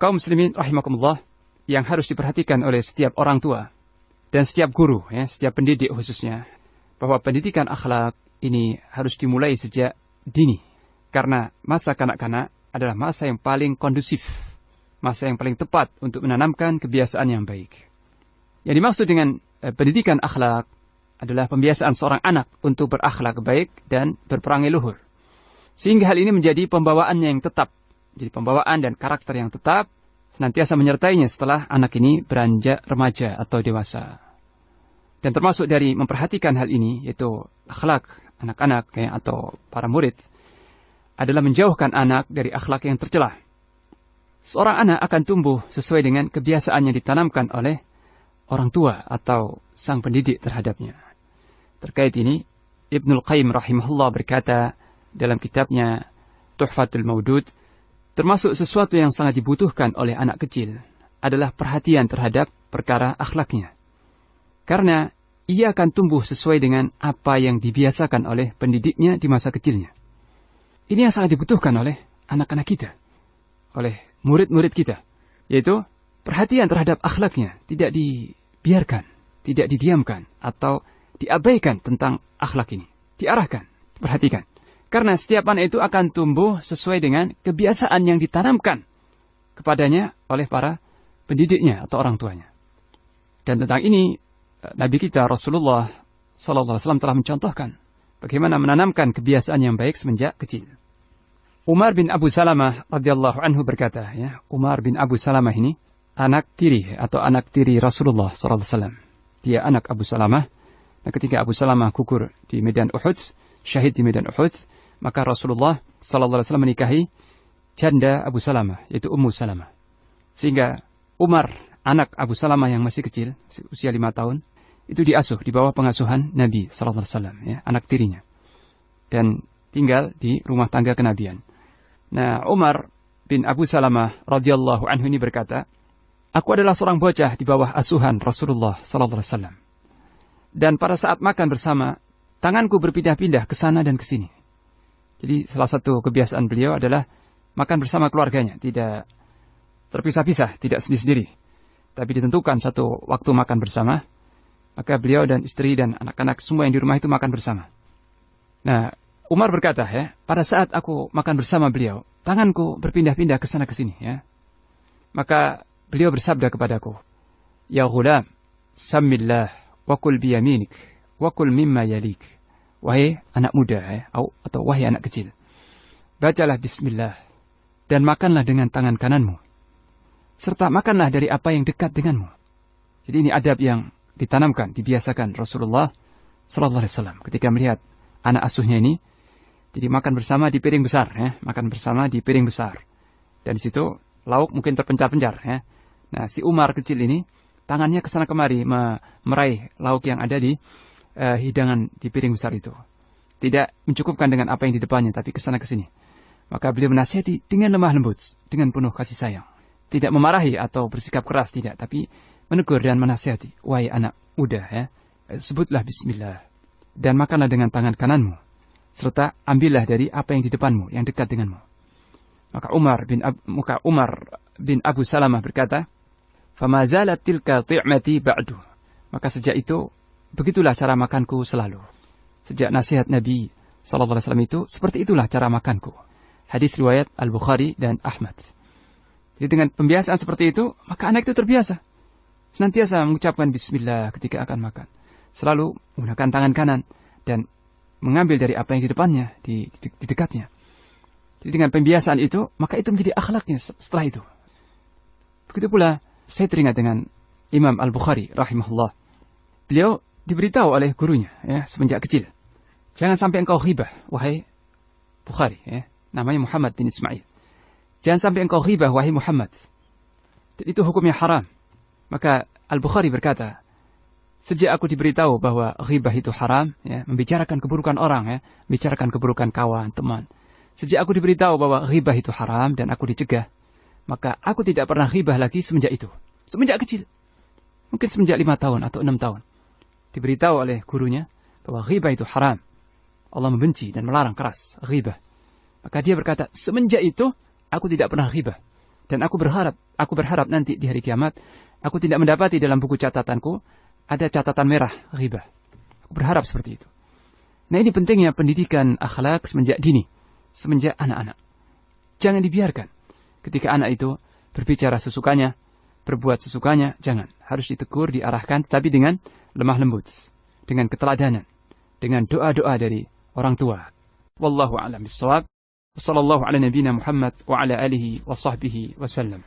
kaum muslimin rahimakumullah, yang harus diperhatikan oleh setiap orang tua dan setiap guru, ya, setiap pendidik khususnya, bahwa pendidikan akhlak ini harus dimulai sejak dini. Karena masa kanak-kanak adalah masa yang paling kondusif, masa yang paling tepat untuk menanamkan kebiasaan yang baik. Yang dimaksud dengan pendidikan akhlak adalah pembiasaan seorang anak untuk berakhlak baik dan berperangai luhur. Sehingga hal ini menjadi pembawaannya yang tetap. Jadi pembawaan dan karakter yang tetap senantiasa menyertainya setelah anak ini beranjak remaja atau dewasa. Dan termasuk dari memperhatikan hal ini, yaitu akhlak anak-anak atau para murid, adalah menjauhkan anak dari akhlak yang tercela. Seorang anak akan tumbuh sesuai dengan kebiasaan yang ditanamkan oleh orang tua atau sang pendidik terhadapnya. Terkait ini, Ibnul Qayyim rahimahullah berkata dalam kitabnya Tuhfatul Maudud, termasuk sesuatu yang sangat dibutuhkan oleh anak kecil adalah perhatian terhadap perkara akhlaknya. Karena ia akan tumbuh sesuai dengan apa yang dibiasakan oleh pendidiknya di masa kecilnya. Ini yang sangat dibutuhkan oleh anak-anak kita, oleh murid-murid kita, yaitu perhatian terhadap akhlaknya, tidak dibiarkan, tidak didiamkan, atau diabaikan tentang akhlak ini. Diarahkan, perhatikan. Karena setiap anak itu akan tumbuh sesuai dengan kebiasaan yang ditanamkan kepadanya oleh para pendidiknya atau orang tuanya. Dan tentang ini, Nabi kita Rasulullah SAW telah mencontohkan bagaimana menanamkan kebiasaan yang baik semenjak kecil. Umar bin Abu Salamah radhiyallahu anhu berkata, ya, Umar bin Abu Salamah ini anak tiri atau anak tiri Rasulullah SAW. Dia anak Abu Salamah. Dan ketika Abu Salamah gugur di medan Uhud, syahid di medan Uhud, maka Rasulullah SAW menikahi janda Abu Salamah, yaitu Ummu Salamah. Sehingga Umar, anak Abu Salamah yang masih kecil, usia 5 tahun, itu diasuh di bawah pengasuhan Nabi SAW, ya, anak tirinya. Dan tinggal di rumah tangga kenabian. Nah, Umar bin Abu Salamah radhiyallahu anhu ini berkata, aku adalah seorang bocah di bawah asuhan Rasulullah SAW. Dan pada saat makan bersama, tanganku berpindah-pindah ke sana dan ke sini. Jadi salah satu kebiasaan beliau adalah makan bersama keluarganya, tidak terpisah-pisah, tidak sendiri-sendiri. Tapi ditentukan satu waktu makan bersama, maka beliau dan istri dan anak-anak semua yang di rumah itu makan bersama. Nah, Umar berkata, ya, pada saat aku makan bersama beliau, tanganku berpindah-pindah ke sana ke sini, ya. Maka beliau bersabda kepadaku, ya ghulam, sammillah wa kul biyaminik wa kul mimma yalik. Wahai anak muda, ya, atau wahai anak kecil, bacalah bismillah dan makanlah dengan tangan kananmu, serta makanlah dari apa yang dekat denganmu. Jadi ini adab yang ditanamkan, dibiasakan Rasulullah SAW ketika melihat anak asuhnya ini. Jadi makan bersama di piring besar, ya, makan bersama di piring besar. Dan di situ lauk mungkin terpencar-pencar, ya. Nah, si Umar kecil ini tangannya kesana kemari meraih lauk yang ada di hidangan di piring besar itu. Tidak mencukupkan dengan apa yang di depannya, tapi kesana kesini. Maka beliau menasihati dengan lemah lembut, dengan penuh kasih sayang. Tidak memarahi atau bersikap keras, tidak, tapi menegur dan menasihati. Wahai anak muda, ya, sebutlah bismillah dan makanlah dengan tangan kananmu, serta ambillah dari apa yang di depanmu, yang dekat denganmu. Maka Umar bin Abu Salamah berkata, "Fama zalat tilka ti'mati ba'du." Maka sejak itu, begitulah cara makanku selalu. Sejak nasihat Nabi SAW itu, seperti itulah cara makanku. Hadis riwayat Al-Bukhari dan Ahmad. Jadi dengan pembiasaan seperti itu, maka anak itu terbiasa. Senantiasa mengucapkan bismillah ketika akan makan. Selalu menggunakan tangan kanan dan mengambil dari apa yang di depannya, di dekatnya. Jadi dengan pembiasaan itu, maka itu menjadi akhlaknya setelah itu. Begitu pula, saya teringat dengan Imam Al-Bukhari rahimahullah. Beliau diberitahu oleh gurunya, ya, semenjak kecil. Jangan sampai engkau ghibah, wahai Bukhari, ya. Namanya Muhammad bin Ismail. Jangan sampai engkau ghibah, wahai Muhammad. Dan itu hukumnya haram. Maka Al-Bukhari berkata, sejak aku diberitahu bahwa ghibah itu haram, ya, membicarakan keburukan orang, ya, membicarakan keburukan kawan, teman. Sejak aku diberitahu bahwa ghibah itu haram dan aku dicegah, maka aku tidak pernah ghibah lagi semenjak itu. Semenjak kecil. Mungkin semenjak 5 tahun atau 6 tahun. Diberitahu oleh gurunya bahwa ghibah itu haram. Allah membenci dan melarang keras ghibah. Maka dia berkata, semenjak itu aku tidak pernah ghibah. Dan aku berharap nanti di hari kiamat, aku tidak mendapati dalam buku catatanku ada catatan merah ghibah. Aku berharap seperti itu. Nah, ini pentingnya pendidikan akhlak semenjak dini, semenjak anak-anak. Jangan dibiarkan ketika anak itu berbicara sesukanya, berbuat sesukanya, jangan. Harus ditegur, diarahkan, tetapi dengan lemah lembut, dengan keteladanan, dengan doa-doa dari orang tua. Wallahu a'lam bishawab. Wassallallahu ala nabiyyina Muhammad wa ala alihi wa sahbihi wasallam.